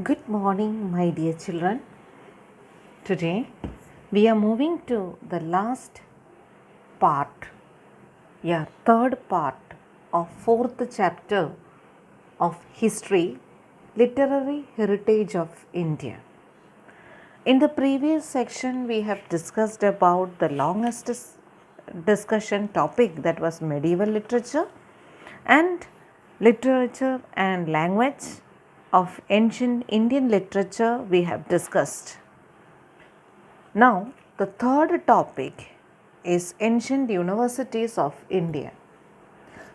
Good morning, my dear children. Today we are moving to the last part, third part of fourth chapter of History, Literary Heritage of India. In the previous section, we have discussed about the longest discussion topic, that was medieval literature and language of ancient Indian literature we have discussed. Now, the third topic is ancient universities of India.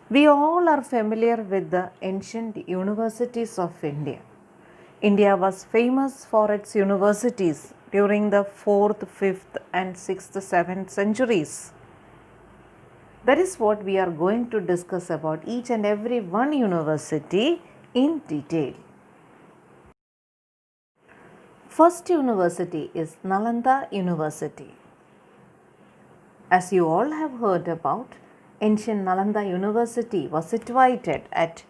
We all are familiar with the ancient universities of India. India was famous for its universities during the 4th, 5th and 6th, 7th centuries. That is what we are going to discuss about each and every one university in detail. First university is Nalanda University. As you all have heard about, ancient Nalanda University was situated at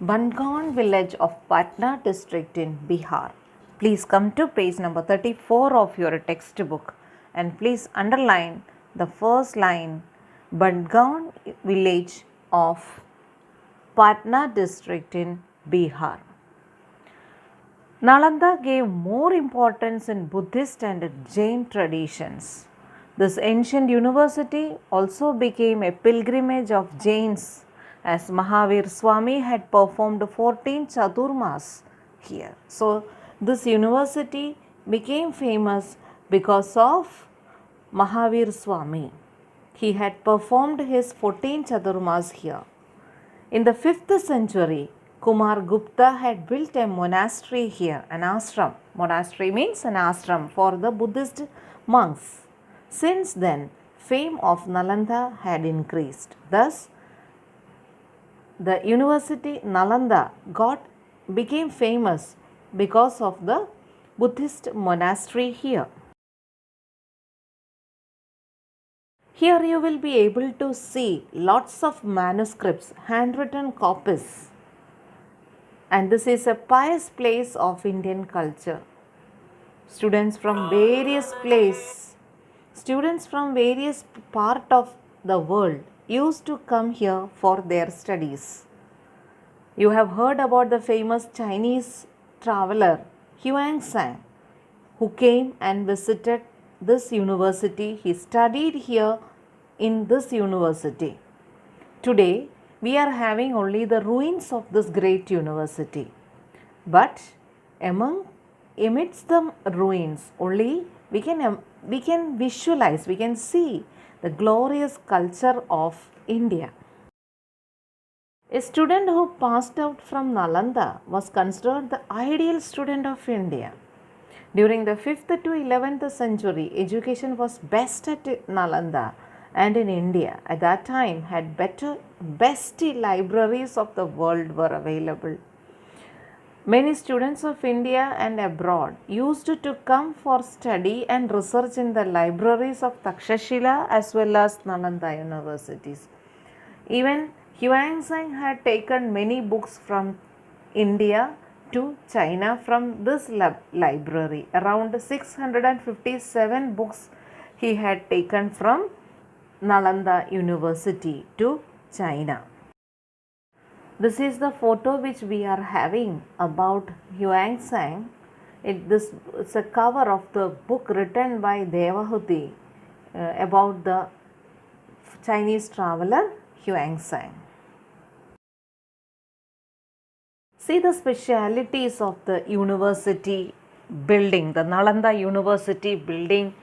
Bangan village of Patna district in Bihar. Please come to page number 34 of your textbook and please underline the first line, Bangan village of Patna district in Bihar. Nalanda gave more importance in Buddhist and Jain traditions. This ancient university also became a pilgrimage of Jains, as Mahavir Swami had performed 14 Chaturmas here. So, this university became famous because of Mahavir Swami. He had performed his 14 Chaturmas here. In the 5th century, Kumar Gupta had built a monastery here, an ashram. Monastery means an ashram for the Buddhist monks. Since then, fame of Nalanda had increased. Thus, the university Nalanda became famous because of the Buddhist monastery here. Here you will be able to see lots of manuscripts, handwritten copies. And this is a pious place of Indian culture. Students from various part of the world used to come here for their studies. You have heard about the famous Chinese traveler Huangsang, who came and visited this university. He studied here in this university. Today, we are having only the ruins of this great university. But amidst the ruins, only we can visualize, we can see the glorious culture of India. A student who passed out from Nalanda was considered the ideal student of India. During the 5th to 11th century, education was best at Nalanda, and in India at that time had best libraries of the world were available. Many students of India and abroad used to come for study and research in the libraries of Takshashila as well as Nalanda universities. Even Huangsang had taken many books from India to China from this library. Around 657 books he had taken from Nalanda University to China. This is the photo which we are having about Huangsang. This is a cover of the book written by Devahuti about the Chinese traveler Huangsang. See the specialities of the university building, the Nalanda University building.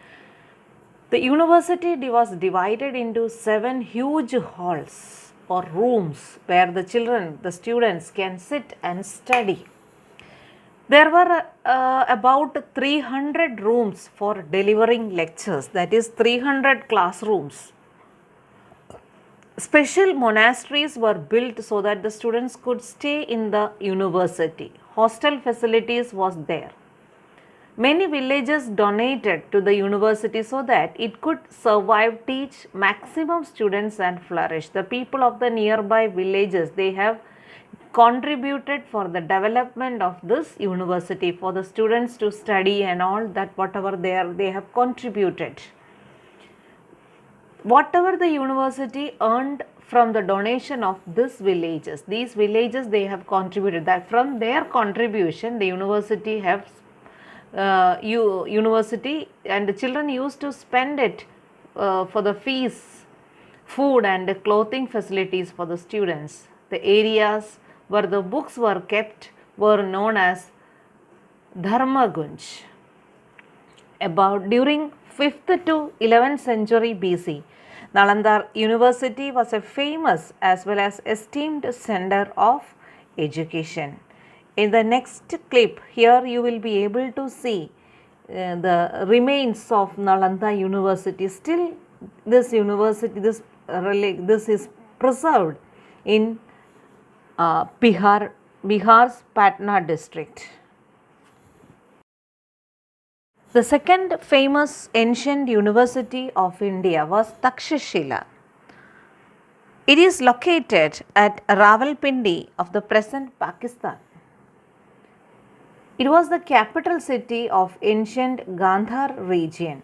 The university was divided into 7 huge halls or rooms where the students can sit and study. There were about 300 rooms for delivering lectures, that is 300 classrooms. Special monasteries were built so that the students could stay in the university. Hostel facilities was there. Many villages donated to the university so that it could survive, teach maximum students and flourish. The people of the nearby villages, they have contributed for the development of this university, for the students to study and all that, whatever they have contributed. Whatever the university earned from the donation of these villages they have contributed, that from their contribution the university has university and the children used to spend it for the fees, food and clothing facilities for the students. The areas where the books were kept were known as Dharmagunj. About during 5th to 11th century BC, Nalanda University was a famous as well as esteemed center of education. In the next clip, here you will be able to see the remains of Nalanda University. Still, this university, this is preserved in Bihar's Patna district. The second famous ancient university of India was Takshashila. It is located at Rawalpindi of the present Pakistan. It was the capital city of ancient Gandhar region.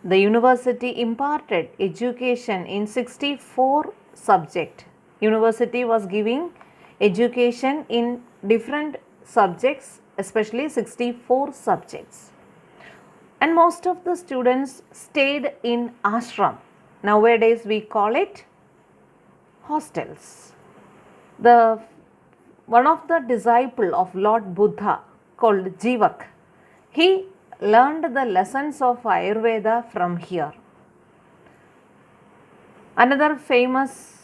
The university imparted education in 64 subjects. University was giving education in different subjects, especially 64 subjects. And most of the students stayed in ashram. Nowadays we call it hostels. One of the disciples of Lord Buddha called Jivak, he learned the lessons of Ayurveda from here. Another famous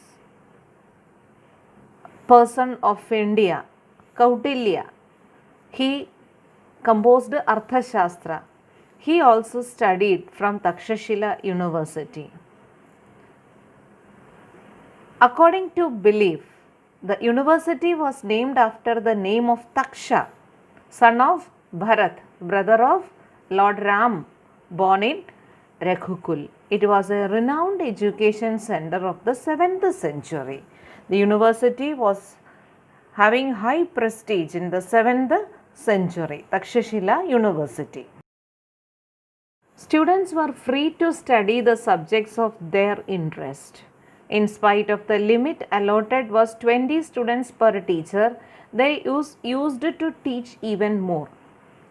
person of India, Kautilya, he composed Arthashastra. He also studied from Takshashila University. According to belief, the university was named after the name of Taksha, son of Bharat, brother of Lord Ram, born in Raghukul. It was a renowned education center of the 7th century. The university was having high prestige in the 7th century, Takshashila University. Students were free to study the subjects of their interest. In spite of the limit allotted was 20 students per teacher, they used to teach even more.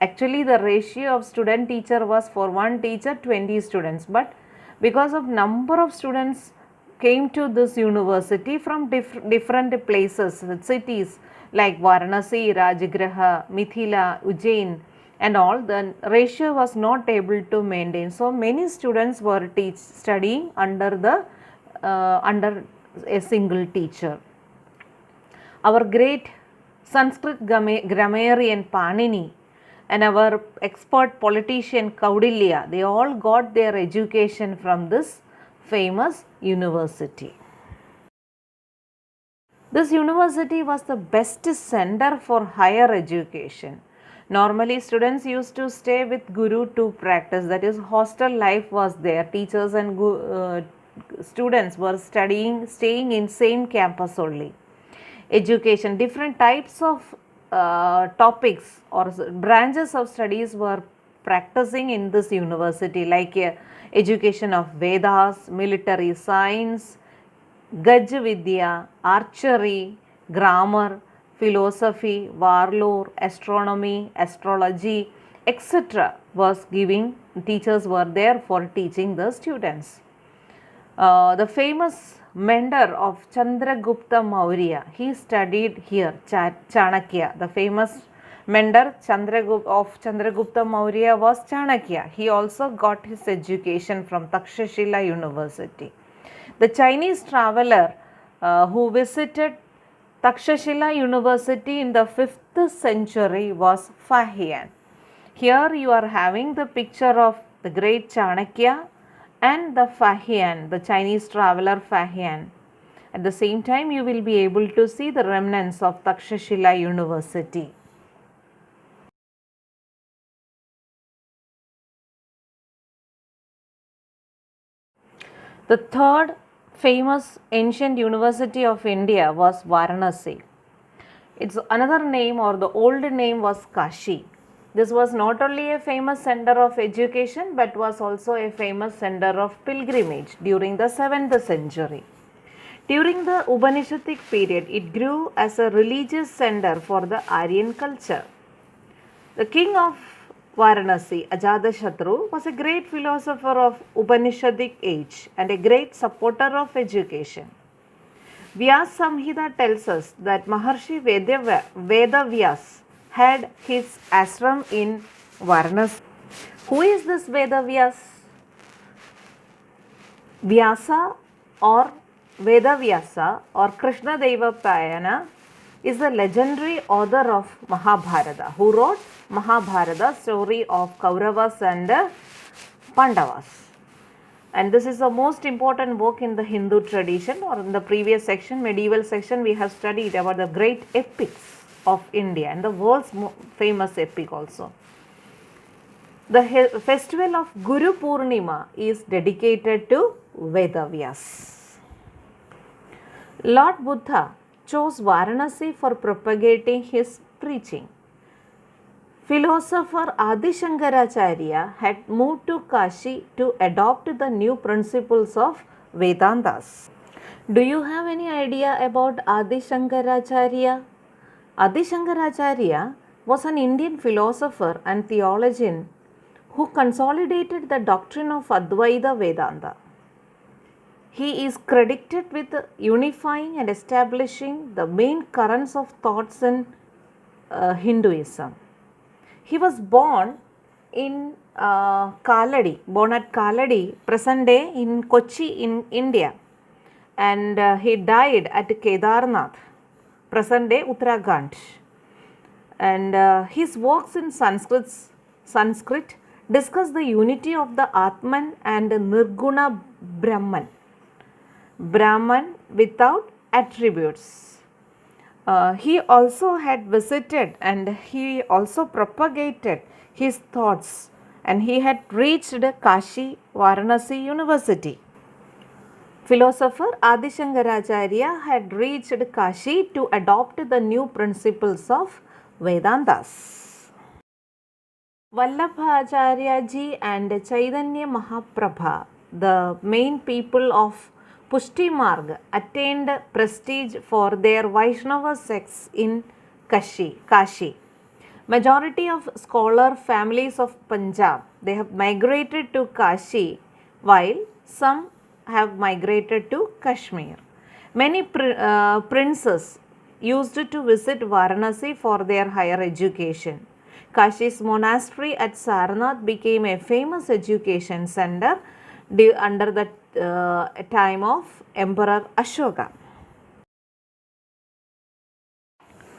Actually, the ratio of student teacher was for one teacher 20 students, but because of number of students came to this university from different places, cities like Varanasi, Rajagriha, Mithila, Ujjain and all, the ratio was not able to maintain. So many students were studying under a single teacher. Our great Sanskrit grammarian Panini and our expert politician Kaudilya, they all got their education from this famous university. This university was the best center for higher education. Normally students used to stay with guru to practice, that is hostel life was there. Teachers and students were staying in same campus only. Education, different types of topics or branches of studies were practicing in this university, like education of Vedas, military science, Gaj Vidya, archery, grammar, philosophy, warlore, astronomy, astrology, etc. was giving. Teachers were there for teaching the students. The famous mentor of Chandragupta Maurya, he studied here, Chanakya. The famous mentor of Chandragupta Maurya was Chanakya. He also got his education from Takshashila University. The Chinese traveler who visited Takshashila University in the 5th century was Fahian. Here you are having the picture of the great Chanakya and the Fahian, the Chinese traveler Fahian. At the same time, you will be able to see the remnants of Takshashila University. The third famous ancient university of India was Varanasi. Its another name or the old name was Kashi. This was not only a famous center of education but was also a famous center of pilgrimage during the 7th century. During the Upanishadic period, it grew as a religious center for the Aryan culture. The king of Varanasi, Ajatashatru, was a great philosopher of Upanishadic age and a great supporter of education. Vyas Samhita tells us that Maharshi Vedavyas had his ashram in Varanasi. Who is this Vedavyas? Vyasa or Vedavyasa or Krishna Devapayana is the legendary author of Mahabharata, who wrote Mahabharata, story of Kauravas and Pandavas. And this is the most important book in the Hindu tradition, or in the previous section, medieval section, we have studied about the great epics of India and the world's famous epic also. The festival of Guru Purnima is dedicated to Vedavyas. Lord Buddha chose Varanasi for propagating his preaching. Philosopher Adi Shankaracharya had moved to Kashi to adopt the new principles of Vedantas. Do you have any idea about Adi Shankaracharya? Adi Shankaracharya was an Indian philosopher and theologian who consolidated the doctrine of Advaita Vedanta. He is credited with unifying and establishing the main currents of thoughts in Hinduism. He was born in Kaladi, born at Kaladi, present day in Kochi in India, and he died at Kedarnath, present day Uttarakhand. And his works in Sanskrit discuss the unity of the Atman and Nirguna Brahman, Brahman without attributes. He also had visited and he also propagated his thoughts, and he had reached Kashi Varanasi University. Philosopher Adi Shankaracharya had reached Kashi to adopt the new principles of Vedantas. Vallabhacharya ji and Chaitanya Mahaprabha, the main people of Pushti Marg, attained prestige for their Vaishnava sects in Kashi. Majority of scholar families of Punjab, they have migrated to Kashi, while some have migrated to Kashmir. Many princes used to visit Varanasi for their higher education. Kashi's monastery at Sarnath became a famous education center under the time of Emperor Ashoka.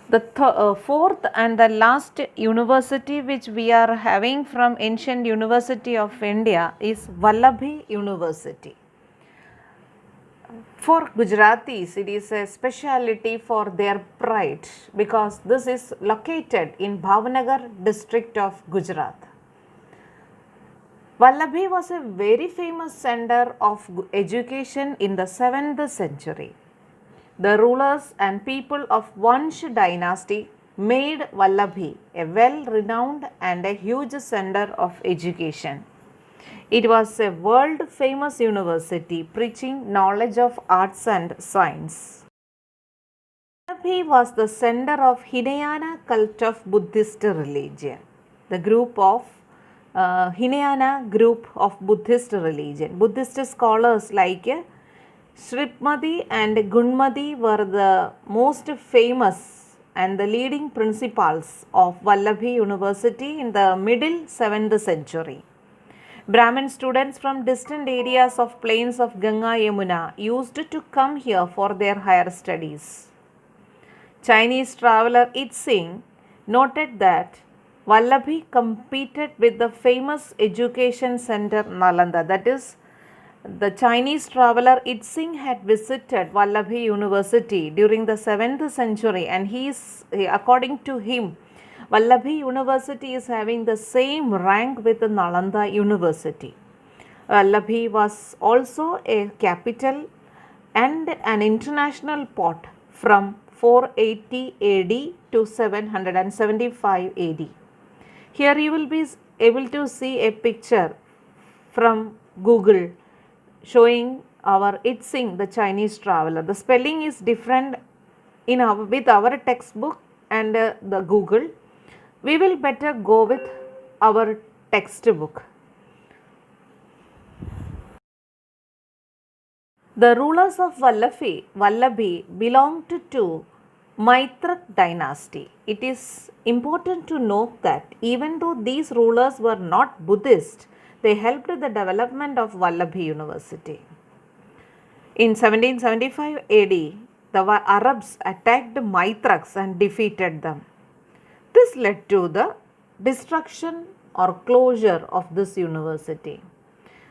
The fourth and the last university which we are having from ancient University of India is Vallabhi University. For Gujaratis, it is a speciality for their pride because this is located in Bhavnagar district of Gujarat. Vallabhi was a very famous center of education in the 7th century. The rulers and people of Vansh dynasty made Vallabhi a well-renowned and a huge center of education. It was a world-famous university preaching knowledge of arts and science. Vallabhi was the center of Hinayana cult of Buddhist religion. The group of Hinayana group of Buddhist religion. Buddhist scholars like Srimati and Gunmati were the most famous and the leading principals of Vallabhi University in the middle 7th century. Brahmin students from distant areas of plains of Ganga Yamuna used to come here for their higher studies. Chinese traveler Yi Tsing noted that Vallabhi competed with the famous education center Nalanda. That is, the Chinese traveler Yi Tsing had visited Vallabhi University during the 7th century, and according to him, Vallabhi University is having the same rank with the Nalanda University. Vallabhi was also a capital and an international port from 480 AD to 775 AD. Here you will be able to see a picture from Google showing our Itzing, the Chinese traveler. The spelling is different with our textbook and the Google. We will better go with our textbook. The rulers of Vallabhi belonged to Maitrak dynasty. It is important to note that even though these rulers were not Buddhist, they helped the development of Vallabhi University. In 1775 AD, the Arabs attacked Maitraks and defeated them. This led to the destruction or closure of this university.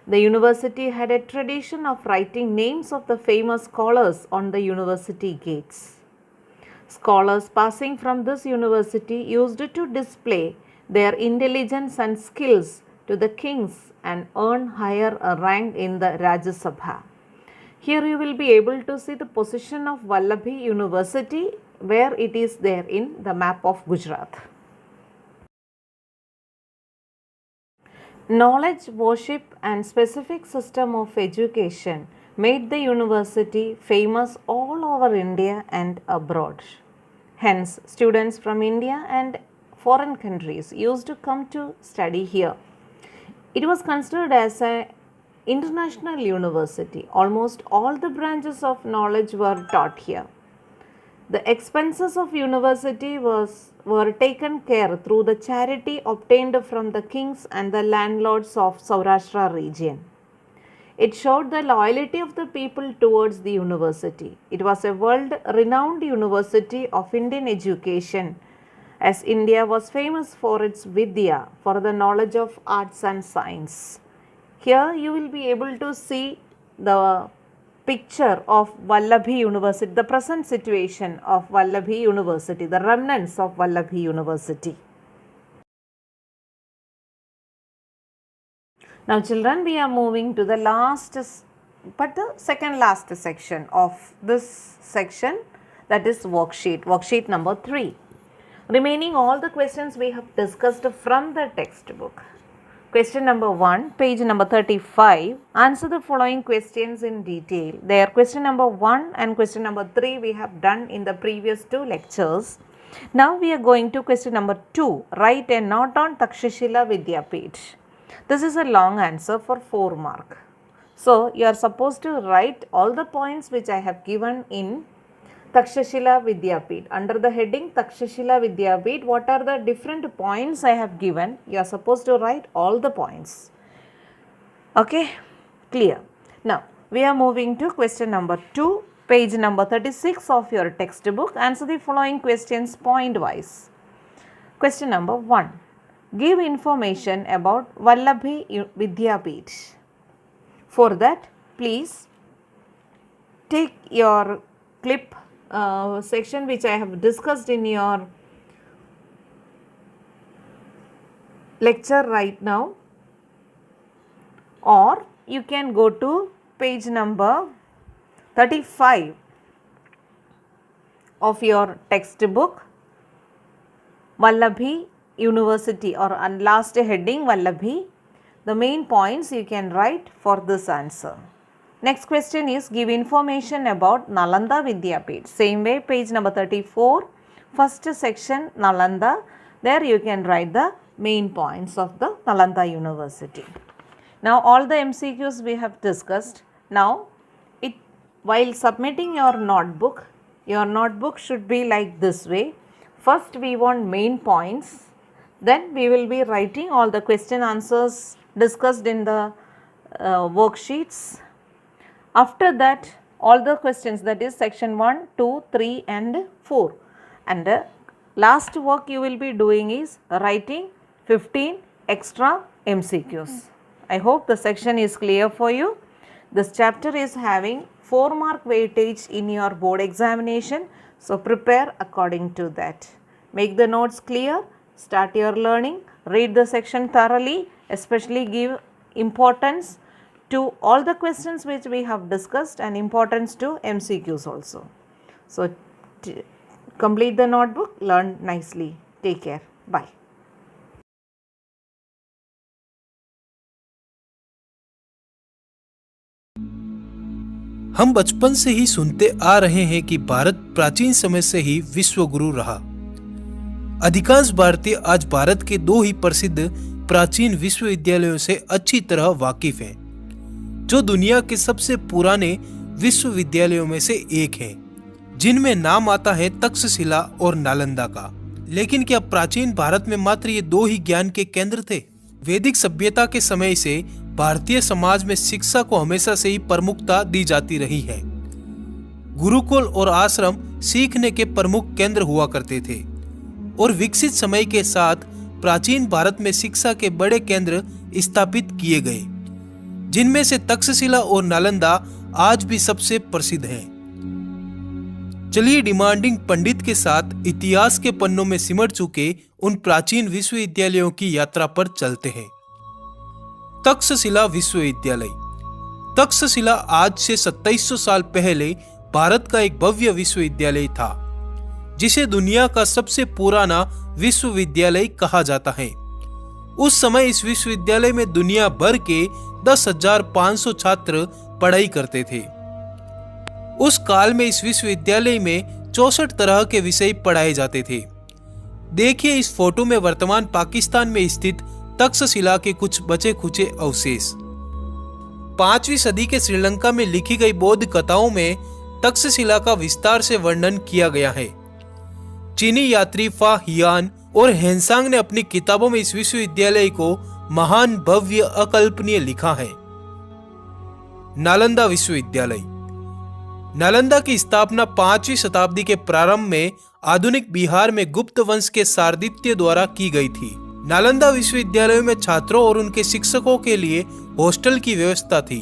The university had a tradition of writing names of the famous scholars on the university gates. Scholars passing from this university used to display their intelligence and skills to the kings and earn higher rank in the Rajya Sabha. Here you will be able to see the position of Vallabhi University where it is there in the map of Gujarat. Knowledge, worship and specific system of education made the university famous all over India and abroad. Hence, students from India and foreign countries used to come to study here. It was considered as an international university. Almost all the branches of knowledge were taught here. The expenses of university were taken care through the charity obtained from the kings and the landlords of Saurashtra region. It showed the loyalty of the people towards the university. It was a world-renowned university of Indian education, as India was famous for its Vidya, for the knowledge of arts and science. Here you will be able to see the picture of Vallabhi University, the present situation of Vallabhi University, the remnants of Vallabhi University. Now children, we are moving to the second last section of this section, that is worksheet number 3. Remaining all the questions we have discussed from the textbook. Question number 1, page number 35. Answer the following questions in detail. There, question number 1 and question number 3 we have done in the previous 2 lectures. Now we are going to question number 2. Write a note on Takshashila Vidyapith. This is a long answer for 4 mark. So, you are supposed to write all the points which I have given in Takshashila Vidyapith. Under the heading Takshashila Vidyapith, what are the different points I have given? You are supposed to write all the points. Okay, clear. Now, we are moving to question number 2, page number 36 of your textbook. Answer the following questions point wise. Question number 1. Give information about Vallabhi Vidyapith. For that, please take your clip section which I have discussed in your lecture right now, or you can go to page number 35 of your textbook, Vallabhi University, or last heading Vallabhi. The main points you can write for this answer. Next question is give information about Nalanda Vidyapith. Same way, page number 34, first section Nalanda. There you can write the main points of the Nalanda University. Now all the MCQs we have discussed. Now while submitting your notebook should be like this way. First we want main points. Then we will be writing all the question answers discussed in the worksheets. After that, all the questions, that is section 1, 2, 3 and 4. And the last work you will be doing is writing 15 extra MCQs. I hope the section is clear for you. This chapter is having 4 mark weightage in your board examination. So, prepare according to that. Make the notes clear, start your learning, read the section thoroughly, especially give importance to all the questions which we have discussed and importance to MCQs also. So, Complete the notebook, learn nicely. Take care. Bye. हम बचपन से ही सुनते आ रहे हैं कि भारत प्राचीन समय से ही विश्व गुरु रहा। अधिकांश भारतीय आज भारत के दो ही प्रसिद्ध प्राचीन विश्वविद्यालयों से अच्छी तरह वाकिफ हैं, जो दुनिया के सबसे पुराने विश्वविद्यालयों में से एक हैं, जिनमें नाम आता है तक्षशिला और नालंदा का। लेकिन क्या प्राचीन भारत में मात्र ये दो ही ज्ञान के केंद्र थे? वैदिक सभ्यता के समय से भारतीय समाज में शिक्षा को हमेशा से ही प्रमुखता दी जाती रही है। गुरुकुल और आश्रम सीखने के प्रमुख केंद्र हुआ करते थे और विकसित समय के साथ प्राचीन भारत में शिक्षा के बड़े केंद्र स्थापित किए गए, जिनमें से तक्षशिला और नालंदा आज भी सबसे प्रसिद्ध हैं। चलिए डिमांडिंग पंडित के साथ इतिहास के पन्नों में सिमट चुके उन प्राचीन विश्वविद्यालयों की यात्रा पर चलते हैं। तक्षशिला विश्वविद्यालय। तक्षशिला आज से 2700 साल पहले भारत का एक भव्य विश्वविद्यालय था, जिसे दुनिया का सबसे पुराना विश्वविद्यालय कहा जाता है। उस समय इस विश्वविद्यालय में दुनिया भर के 10,500 छात्र पढ़ाई करते थे। उस काल में इस विश्वविद्यालय में 64 तरह के विषय पढ़ाए जाते थे। देखिए इस फोटो में वर्तमान पाकिस्तान में स्थित तक्षशिला के कुछ बचे खुचे अवशेष। 5वीं सदी के श्रीलंका में लिखी गई बौद्ध कथाओं में तक्षशिला का विस्तार से वर्णन किया गया है। चीनी यात्री फा हियान और हेनसांग ने अपनी किताबों में इस विश्वविद्यालय को महान, भव्य, अकल्पनीय लिखा है। नालंदा विश्वविद्यालय। नालंदा की स्थापना 5वीं शताब्दी के प्रारंभ में आधुनिक बिहार में गुप्त वंश के सारदित्य द्वारा की गई थी। नालंदा विश्वविद्यालय में छात्रों और उनके शिक्षकों के लिए हॉस्टल की व्यवस्था थी,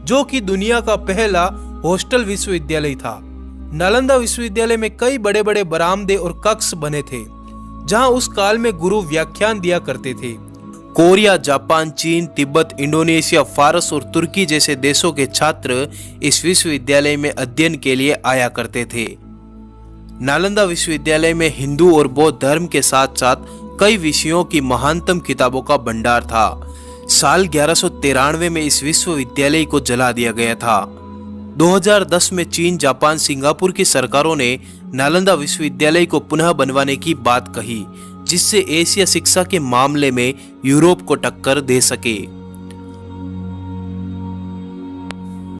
जो कि दुनिया का पहला हॉस्टल विश्वविद्यालय था। नालंदा विश्वविद्यालय में कई बड़े बड़े बरामदे और कक्ष बने थे, जहां उस काल में गुरु व्याख्यान दिया करते थे। कोरिया, जापान, चीन, तिब्बत, इंडोनेशिया, फारस और तुर्की जैसे देशों के छात्र इस विश्वविद्यालय में अध्ययन के लिए आया करते थे। नालंदा विश्वविद्यालय में हिंदू और बौद्ध धर्म के साथ साथ कई विषयों की महानतम किताबों का भंडार था। साल 1193 में इस विश्वविद्यालय को जला दिया गया था। 2010 में चीन, जापान, सिंगापुर की सरकारों ने नालंदा विश्वविद्यालय को पुनः बनवाने की बात कही, जिससे एशिया शिक्षा के मामले में यूरोप को टक्कर दे सके।